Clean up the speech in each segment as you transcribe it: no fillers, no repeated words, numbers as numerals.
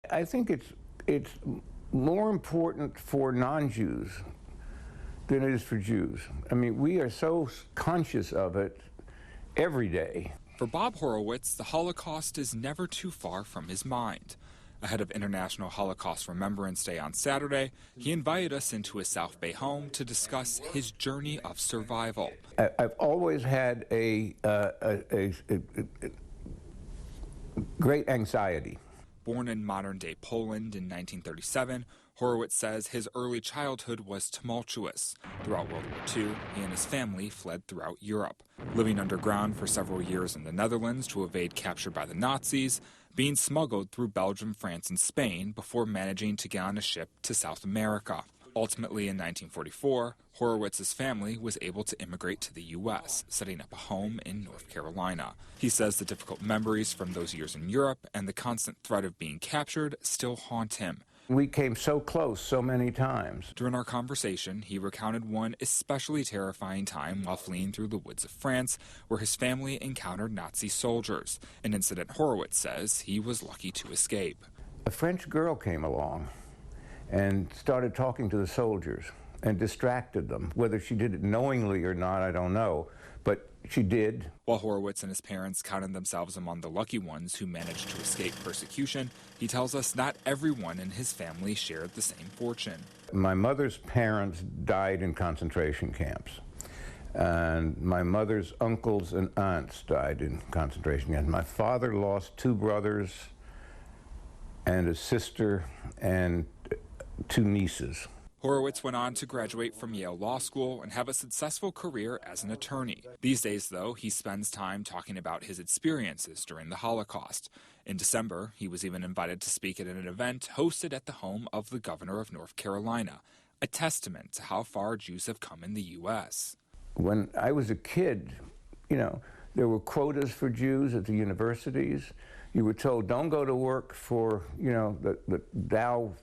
I think it's more important for non-Jews than it is for Jews. I mean, we are so conscious of it every day. For Bob Horowitz, the Holocaust is never too far from his mind. Ahead of International Holocaust Remembrance Day on Saturday, he invited us into his South Bay home to discuss his journey of survival. I've always had a great anxiety. Born in modern-day Poland in 1937, Horowitz says his early childhood was tumultuous. Throughout World War II, he and his family fled throughout Europe, living underground for several years in the Netherlands to evade capture by the Nazis, being smuggled through Belgium, France, and Spain before managing to get on a ship to South America. Ultimately, in 1944, Horowitz's family was able to immigrate to the U.S., setting up a home in North Carolina. He says the difficult memories from those years in Europe and the constant threat of being captured still haunt him. We came so close so many times. During our conversation, he recounted one especially terrifying time while fleeing through the woods of France, where his family encountered Nazi soldiers, an incident Horowitz says he was lucky to escape. A French girl came along and started talking to the soldiers and distracted them. Whether she did it knowingly or not, I don't know, but she did. While Horowitz and his parents counted themselves among the lucky ones who managed to escape persecution, he tells us not everyone in his family shared the same fortune. My mother's parents died in concentration camps, and my mother's uncles and aunts died in concentration camps. My father lost 2 brothers and a sister and 2 nieces. Horowitz went on to graduate from Yale Law School and have a successful career as an attorney. These days, though, he spends time talking about his experiences during the Holocaust. In December, he was even invited to speak at an event hosted at the home of the governor of North Carolina, a testament to how far Jews have come in the U.S. When I was a kid, there were quotas for Jews at the universities. You were told, don't go to work for, the Dow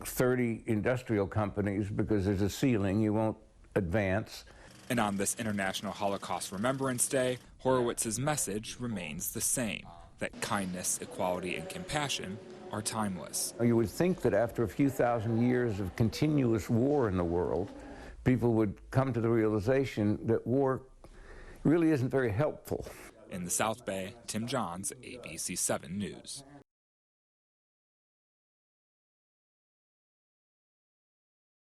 30 industrial companies because there's a ceiling, you won't advance. And on this International Holocaust Remembrance Day, Horowitz's message remains the same, that kindness, equality, and compassion are timeless. You would think that after a few thousand years of continuous war in the world, people would come to the realization that war really isn't very helpful. In the South Bay, Tim Johns, ABC 7 News.